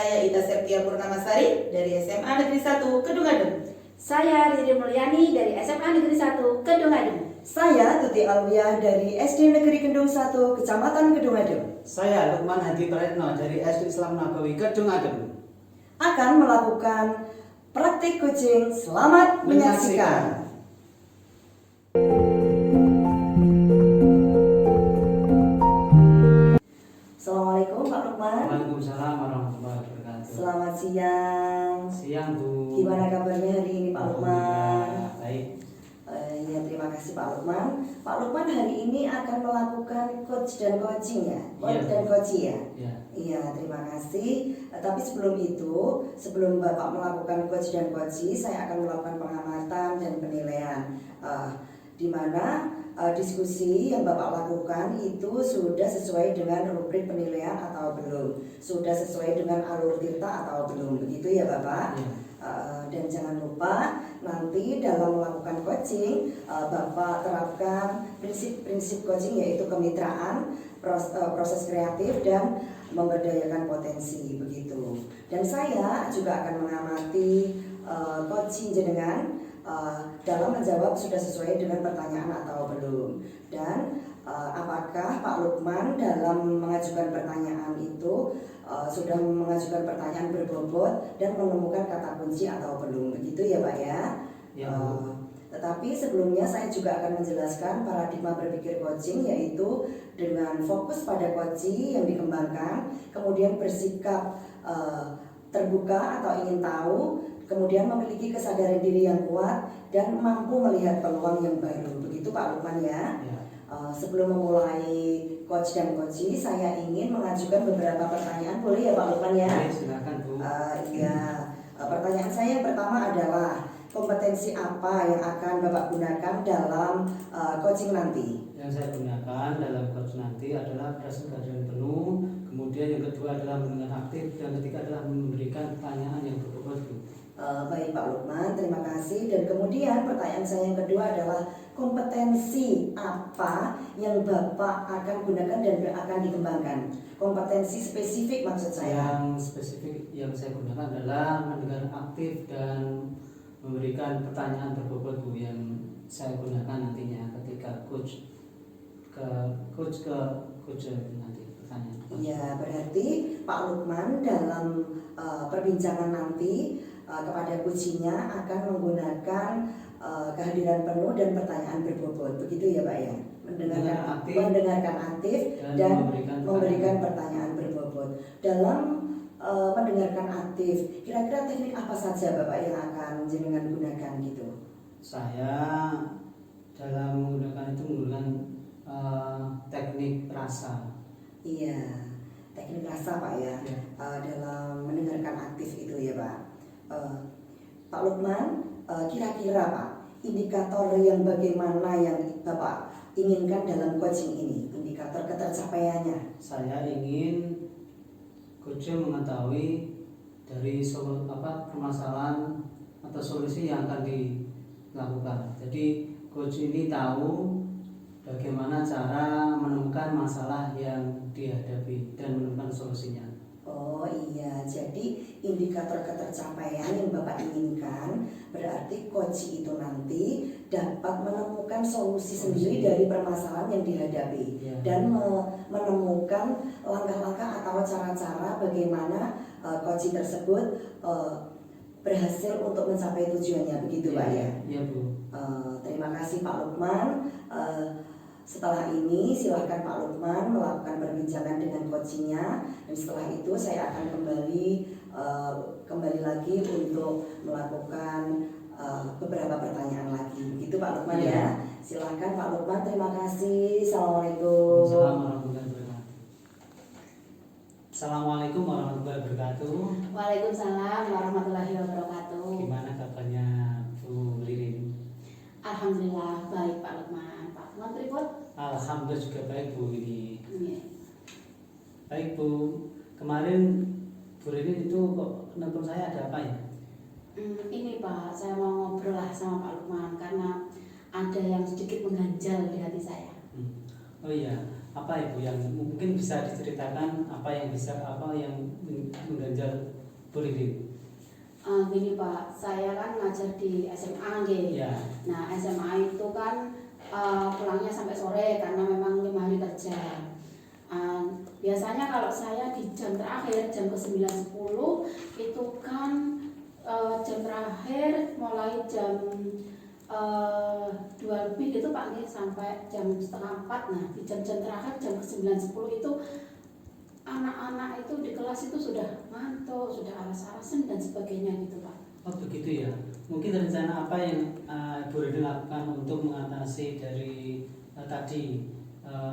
Saya Ita Septia Purnamasari dari SMA Negeri 1 Kedungadu. Saya Riri Mulyani dari SMA Negeri 1 Kedungadu. Saya Tuti Alwiyah dari SD Negeri Kendung 1 Kecamatan Kedungadu. Saya Lukman Hadi Praetno dari SD Islam Nabawi Kedungadu. Akan melakukan praktik kucing. Selamat menyaksikan. Assalamualaikum Pak Lukman. Waalaikumsalam warahmatullahi wabarakatuh. Selamat siang. Siang Bu. Gimana kabarnya hari ini Pak Lukman? Baik. Ya, terima kasih Pak Lukman. Pak Lukman hari ini akan melakukan coach dan coaching ya? Coach Iya. dan coaching ya? Ya. Iya, terima kasih. Tapi sebelum itu, sebelum Bapak melakukan coach dan coaching, saya akan melakukan pengamatan dan penilaian. Di mana diskusi yang Bapak lakukan itu sudah sesuai dengan rubrik penilaian atau belum? Sudah sesuai dengan alur tirta atau belum? Begitu ya Bapak? Ya. Dan jangan lupa nanti dalam melakukan coaching Bapak terapkan prinsip-prinsip coaching yaitu kemitraan, proses kreatif dan memberdayakan potensi begitu. Dan saya juga akan mengamati coaching jenengan dalam menjawab sudah sesuai dengan pertanyaan atau belum. Dan apakah Pak Lukman dalam mengajukan pertanyaan itu sudah mengajukan pertanyaan berbobot dan menemukan kata kunci atau belum, begitu ya Pak ya? Ya, Tetapi sebelumnya saya juga akan menjelaskan paradigma berpikir coaching, yaitu dengan fokus pada coaching yang dikembangkan, kemudian bersikap terbuka atau ingin tahu, kemudian memiliki kesadaran diri yang kuat dan mampu melihat peluang yang baru, begitu Pak Lukman ya? Ya. Sebelum memulai coach dan coaching, saya ingin mengajukan beberapa pertanyaan, boleh ya Pak Lukman ya? Baik, silakan Bu. Iya. Pertanyaan saya yang pertama adalah kompetensi apa yang akan Bapak gunakan dalam coaching nanti? Yang saya gunakan dalam coach nanti adalah kesadaran penuh, kemudian yang kedua adalah mendengar aktif, dan ketiga adalah memberikan pertanyaan yang berbobot Bu. Baik Pak Lukman, terima kasih. Dan kemudian pertanyaan saya yang kedua adalah kompetensi apa yang Bapak akan gunakan dan akan dikembangkan? Kompetensi spesifik maksud saya. Yang spesifik yang saya gunakan adalah mendengar aktif dan memberikan pertanyaan berbobot Bu, yang saya gunakan nantinya ketika coach nanti pertanyaan. Iya, berarti Pak Lukman dalam perbincangan nanti kepada coachingnya akan menggunakan kehadiran penuh dan pertanyaan berbobot, begitu ya Pak ya? Mendengarkan aktif dan memberikan pertanyaan berbobot. Dalam mendengarkan aktif, kira-kira teknik apa saja Bapak yang akan jenengan gunakan gitu? Saya dalam menggunakan itu menggunakan teknik rasa. Iya, teknik rasa Pak ya, Ya. dalam mendengarkan aktif itu ya Pak. Pak Lukman, kira-kira Pak, indikator yang bagaimana yang Bapak inginkan dalam coaching ini, indikator ketercapaiannya? Saya ingin coach mengetahui dari permasalahan atau solusi yang akan dilakukan. Jadi coach ini tahu bagaimana cara menemukan masalah yang dihadapi dan menemukan solusinya. Oh iya, jadi indikator ketercapaian yang Bapak inginkan berarti coach itu nanti dapat menemukan solusi sendiri dari permasalahan yang dihadapi, Ya. dan menemukan langkah-langkah atau cara-cara bagaimana coach tersebut berhasil untuk mencapai tujuannya, begitu Pak ya? Iya Bu. Terima kasih Pak Lukman. Setelah ini silahkan Pak Lukman melakukan perbincangan dengan coachingnya, dan setelah itu saya akan kembali lagi untuk melakukan beberapa pertanyaan lagi, begitu Pak Lukman ya. Silahkan Pak Lukman, terima kasih. Assalamualaikum. Assalamualaikum warahmatullahi wabarakatuh. Waalaikumsalam warahmatullahi wabarakatuh. Gimana kabarnya Bu Lirin? Alhamdulillah baik Pak Lukman. Pak Lukman pripun? Alhamdulillah juga baik Bu ini. Iya. Baik Bu, kemarin Bu Lirin itu kok nelpon saya ada apa ya? Ini Pak, saya mau ngobrol lah sama Pak Lukman karena ada yang sedikit mengganjal di hati saya. Oh iya, apa Ibu yang mungkin bisa diceritakan apa yang mengganjal Bu Riri? Gini Pak, saya kan ngajar di SMA nggih. Ya. Nah SMA itu kan pulangnya sampai sore karena memang 5 hari kerja. Biasanya kalau saya di jam terakhir jam ke 9.10 itu kan jam terakhir mulai jam 2 lebih gitu Pak nih sampai jam setengah 4. Nah di jam-jam terakhir jam ke 9.10 itu anak-anak itu di kelas itu sudah ngantuk, sudah alas-alasan dan sebagainya gitu Pak. Oh begitu ya. Mungkin rencana apa yang Bu Riri lakukan untuk mengatasi dari tadi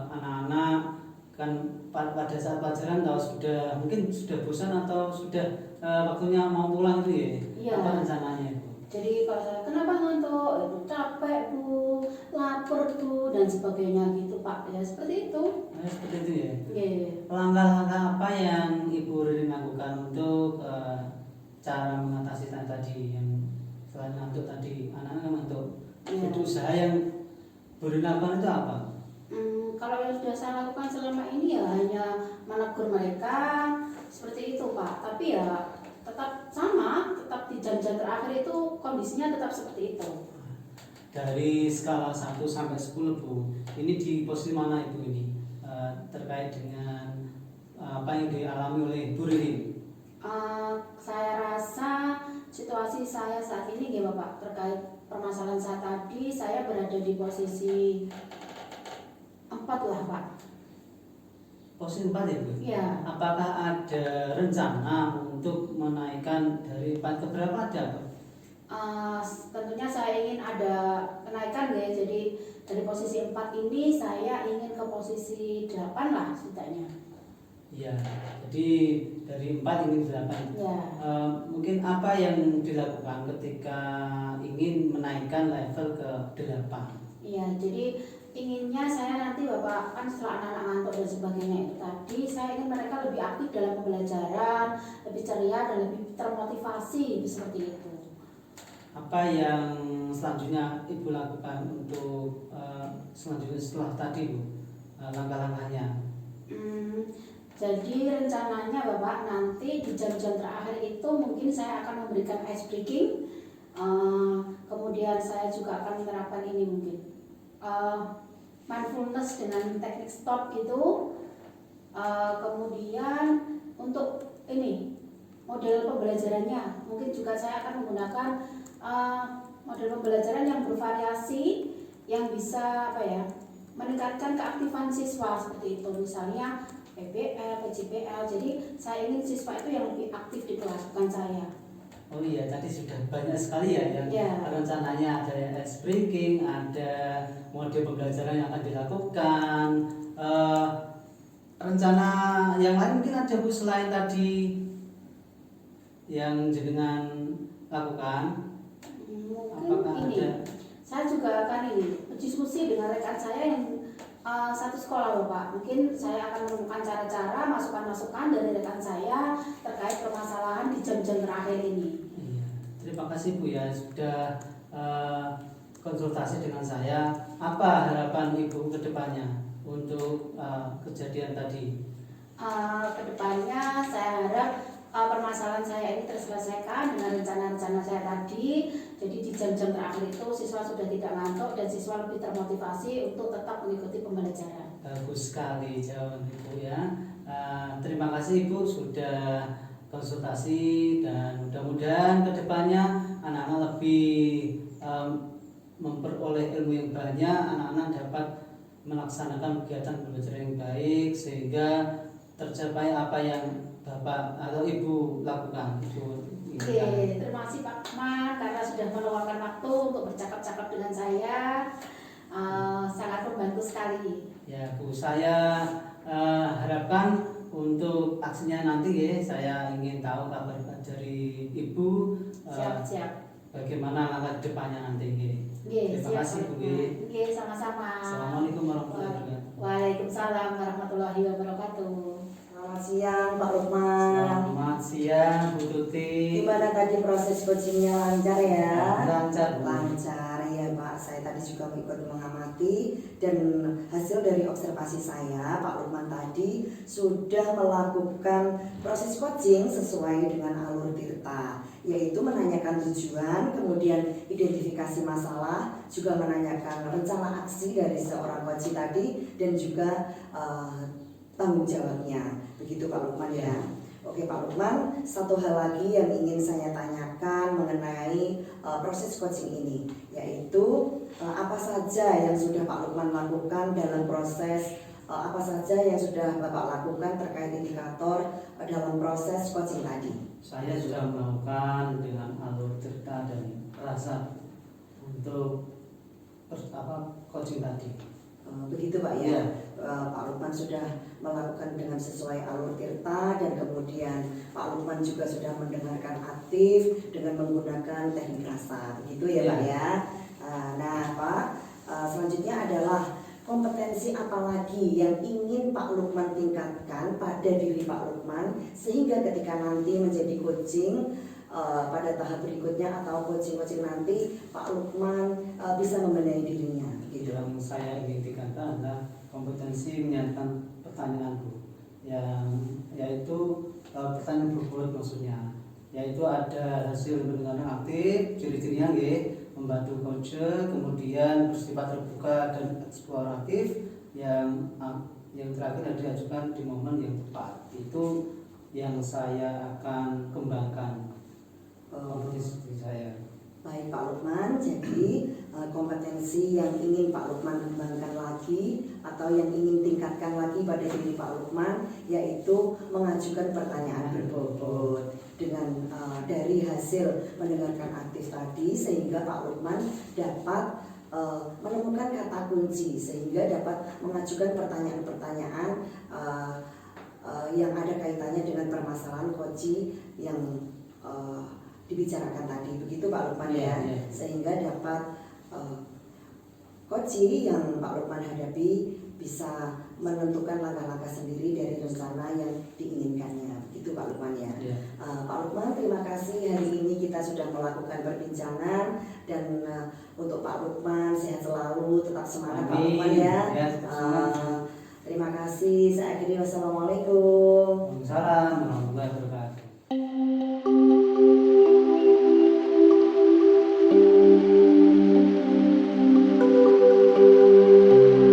anak-anak kan pada saat pelajaran tahu sudah mungkin sudah bosan atau sudah waktunya mau pulang itu ya? Iya. Apa rencananya itu? Jadi kalau saya kenapa ngantuk, itu capek bu, lapar tuh dan sebagainya gitu Pak. Ya seperti itu. Seperti itu ya. Iya. Langkah-langkah apa yang Ibu Riri lakukan untuk cara mengatasi tadi yang selain ngantuk tadi anak-anak ngantuk? Iya. Itu usaha yang Bu Riri lakukan itu apa? Kalau yang sudah saya lakukan selama ini ya hanya menegur mereka seperti itu Pak. Tapi ya tetap sama, tetap di jam-jam terakhir itu kondisinya tetap seperti itu. Dari skala 1 sampai 10 Bu, ini di posisi mana Ibu ini terkait dengan apa yang dialami oleh Bu Riri? Saya rasa situasi saya saat ini ya Bapak terkait permasalahan saya tadi, saya berada di posisi 4 lah Pak. Posisi 4 ya Bu? Iya. Apakah ada rencana untuk menaikkan dari 4 ke berapa ada Pak? Tentunya saya ingin ada kenaikan ya, jadi dari posisi 4 ini saya ingin ke posisi 8 lah setidaknya. Ya, jadi dari 4 ini 8. Ya. Mungkin apa yang dilakukan ketika ingin menaikkan level ke 8? Iya, jadi inginnya saya nanti Bapak kan setelah anak-anak ngantuk dan sebagainya itu tadi, saya ingin mereka lebih aktif dalam pembelajaran, lebih ceria dan lebih termotivasi seperti itu. Apa yang selanjutnya Ibu lakukan untuk selanjutnya setelah tadi Bu, langkah-langkahnya? Jadi rencananya Bapak nanti di jam-jam terakhir itu mungkin saya akan memberikan ice breaking, kemudian saya juga akan menerapkan ini mungkin mindfulness dengan teknik stop gitu, kemudian untuk ini model pembelajarannya mungkin juga saya akan menggunakan model pembelajaran yang bervariasi yang bisa meningkatkan keaktifan siswa seperti itu, misalnya PBL, PJPL. Jadi saya ingin siswa itu yang lebih aktif di kelas, bukan saya. Oh iya, tadi sudah banyak sekali ya yang rencananya, ada ice breaking, ada model pembelajaran yang akan dilakukan. Rencana yang lain mungkin ada Bu selain tadi yang jenengan lakukan? Mungkin apakah ini ada? Saya juga akan berdiskusi dengan rekan saya yang satu sekolah Bapak. Mungkin saya akan menemukan cara-cara masukan-masukan dari rekan saya terkait permasalahan di jam-jam terakhir ini. Iya. Terima kasih Bu ya sudah konsultasi dengan saya. Apa harapan Ibu ke depannya untuk kejadian tadi? Kedepannya saya harap permasalahan saya ini terselesaikan dengan rencana-rencana saya tadi. Jadi di jam-jam terakhir itu siswa sudah tidak ngantuk dan siswa lebih termotivasi untuk tetap mengikuti pembelajaran. Bagus sekali jawaban Ibu ya. Terima kasih Ibu sudah konsultasi dan mudah-mudahan kedepannya anak-anak lebih memperoleh ilmu yang banyak, anak-anak dapat melaksanakan kegiatan belajar yang baik sehingga tercapai apa yang Bapak atau Ibu lakukan. Oke, terima kasih Pak Ahmad karena sudah meluangkan waktu untuk bercakap-cakap dengan saya. Sangat membantu sekali. Ya Bu, saya harapkan untuk aksinya nanti ya, saya ingin tahu kabar dari Ibu. Siap. Bagaimana langkah depannya nanti ya. Terima kasih Bu. Sama-sama. Assalamualaikum warahmatullahi wabarakatuh. Waalaikumsalam warahmatullahi wabarakatuh. Selamat siang Pak Lukman. Selamat siang Bu Tuti. Gimana tadi proses coachingnya lancar ya? Lancar Bu. Lancar ya Pak. Pak. Saya tadi juga ikut mengamati dan hasil dari observasi saya, Pak Lukman tadi sudah melakukan proses coaching sesuai dengan alur Tirta, yaitu menanyakan tujuan, kemudian identifikasi masalah, juga menanyakan rencana aksi dari seorang coach tadi, dan juga tanggung jawabnya. Begitu Pak Lukman ya. Oke Pak Lukman, satu hal lagi yang ingin saya tanyakan mengenai proses coaching ini, yaitu apa saja yang sudah Pak Lukman lakukan dalam proses, apa saja yang sudah Bapak lakukan terkait indikator dalam proses coaching tadi. Saya sudah melakukan dengan alur Tirta dan rasa untuk coaching tadi. Begitu Pak ya. Pak Lukman sudah melakukan dengan sesuai alur Tirta, dan kemudian Pak Lukman juga sudah mendengarkan aktif dengan menggunakan teknik rasa. Begitu ya Pak ya. Nah Pak, selanjutnya adalah kompetensi apa lagi yang ingin Pak Lukman tingkatkan pada diri Pak Lukman sehingga ketika nanti menjadi coaching pada tahap berikutnya atau coaching nanti Pak Lukman bisa membenahi dirinya. Gitu. Yang saya ingin tingkatkan adalah kompetensi menyiapkan pertanyaanku, yaitu pertanyaan berbobot maksudnya, yaitu ada hasil pendengaran aktif, ciri-cirinya membantu coach, kemudian bersifat terbuka dan eksploratif, yang terakhir diajukan di momen yang tepat. Itu yang saya akan kembangkan kompetensi saya. Baik Pak Lukman, jadi kompetensi yang ingin Pak Lukman kembangkan lagi atau yang ingin tingkatkan lagi pada diri Pak Lukman, yaitu mengajukan pertanyaan berbobot dengan dari hasil mendengarkan aktif tadi, sehingga Pak Lukman dapat menemukan kata kunci sehingga dapat mengajukan pertanyaan-pertanyaan yang ada kaitannya dengan permasalahan coaching yang dibicarakan tadi. Begitu Pak Lukman ya. Sehingga dapat coaching yang Pak Lukman hadapi bisa menentukan langkah-langkah sendiri dari rencana yang diinginkannya. Begitu Pak Lukman ya. Pak Lukman, terima kasih hari ini kita sudah melakukan perbincangan, dan untuk Pak Lukman sehat selalu, tetap semangat Pak Lukman ya. Terima kasih. Saya akhiri, wassalamualaikum. Waalaikumsalam warahmatullahi wabarakatuh.